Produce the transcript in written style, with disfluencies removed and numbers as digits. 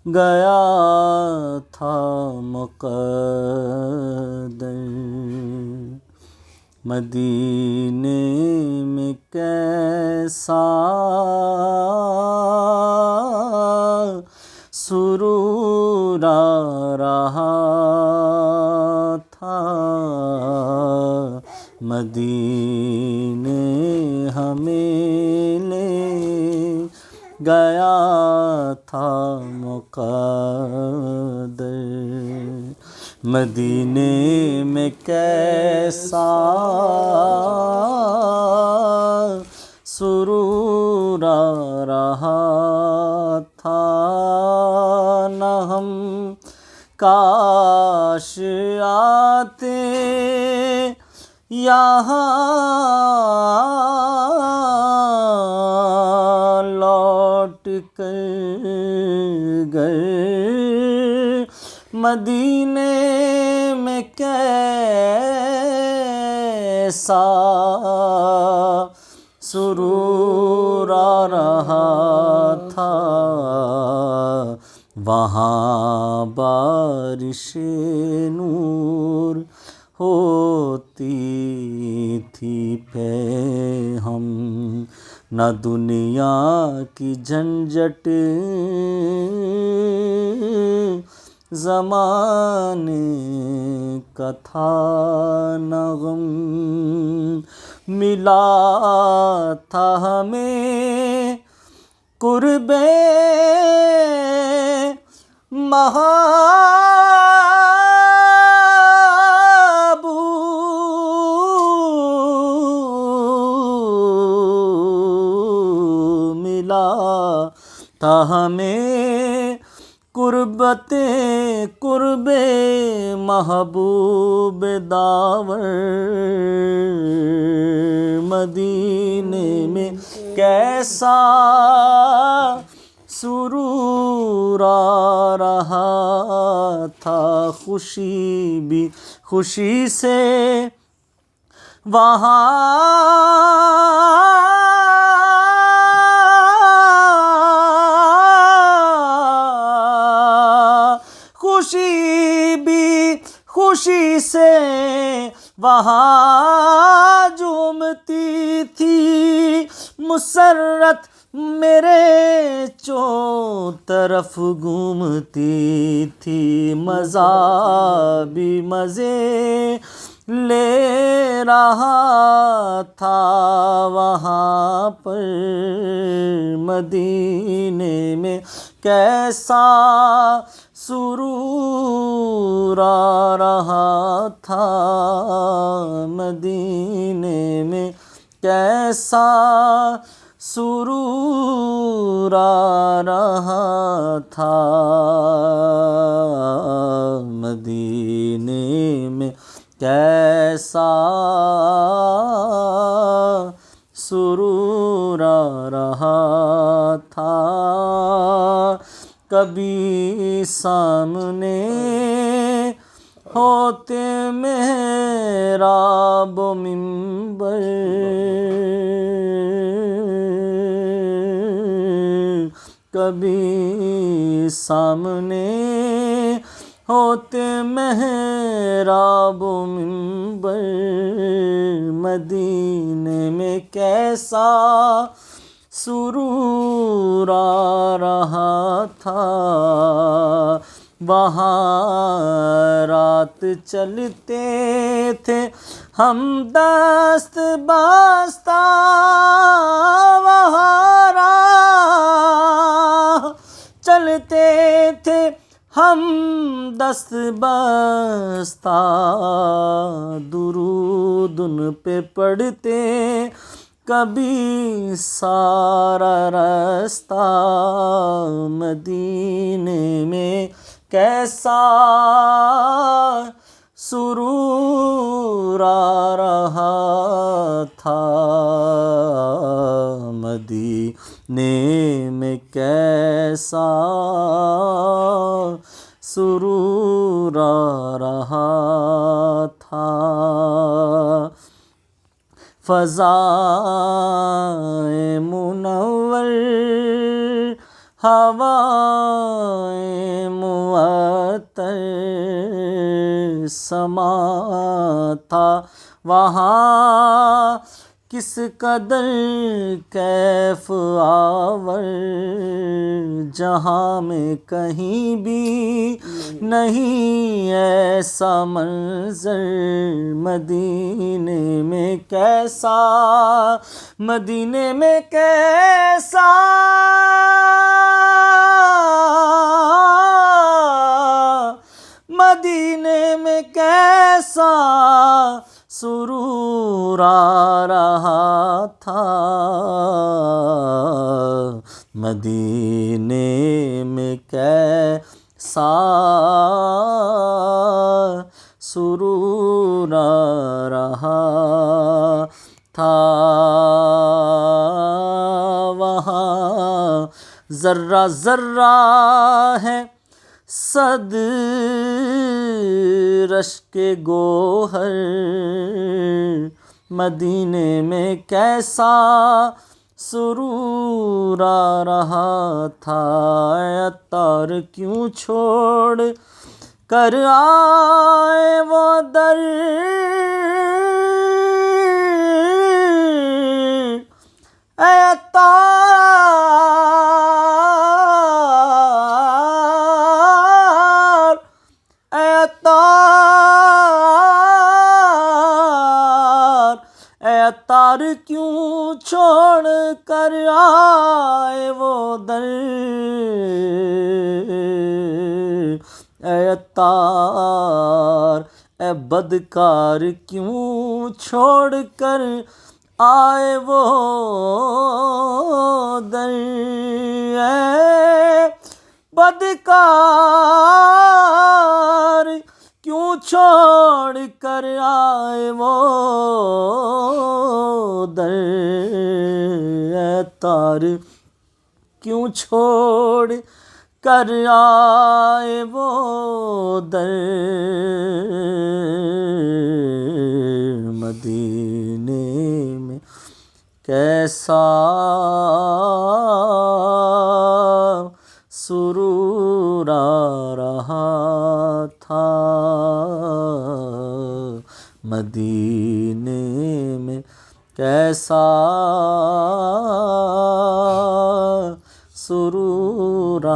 گیا تھا مقدر، مدینے میں کیسا سرور آ رہا تھا، مدینے ہمیں لے گیا تھا مقدر، مدینے میں کیسا سرور آ رہا تھا، نہ ہم کاش آتے یہاں لوٹ کر گر، مدینے میں کیسا سرور آ رہا تھا، وہاں بارش نور ہوتی تھی پہ ہم، نہ دنیا کی جھنجھٹ زمانے کا تھا، نہ غم ملا تھا ہمیں قرب محبوب، ملا تھا ہمیں قربت قرب محبوب داور، مدینے میں کیسا سرور آ رہا تھا، خوشی بھی خوشی سے وہاں خوشی بھی خوشی سے وہاں جھومتی تھی، مسرت میرے چوں طرف گھومتی تھی، مزہ بھی مزے لے رہا تھا وہاں پر، مدینے میں کیسا سرور آ رہا تھا، مدینے میں کیسا سرور آ رہا تھا، مدینے میں کیسا سرور آ رہا تھا، کبھی سامنے ہوتے محراب و منبر، کبھی سامنے ہوتے محراب و منبر، مدینے میں کیسا سرور آ رہا تھا، وہاں رات چلتے تھے ہم دست باستہ، وہاں راہ چلتے تھے ہم دست بستہ، درود ان پہ پڑھتے کبھی سارا رستہ، مدینے میں کیسا سرور آ رہا تھا، مدینے میں کیسا سرور آ رہا تھا، فضائے منور ہوائیں معطر سما تھا وہاں، کس قدر کیف آور، جہاں میں کہیں بھی نہیں ایسا منظر، مدینے میں کیسا، مدینے میں کیسا مدینے میں کیسا سرور آ رہا تھا، مدینے میں کیسا سرور آ رہا تھا، وہاں ذرہ ذرہ ہے صد رشک گوہر، مدینے میں کیسا سرور آ رہا تھا، اے عطار کیوں چھوڑ کر آئے وہ در، اے عطار، اے عطار، اے عطار کیوں چھوڑ کر آئے وہ در، اے عطار، اے بدکار کیوں چھوڑ کر آئے وہ در، اے بدکار کیوں چھوڑ کر آئے وہ در، اے عطار کیوں چھوڑ کر آئے وہ در، مدینے میں کیسا سرور آ رہا تھا، مدینے میں کیسا سرور آ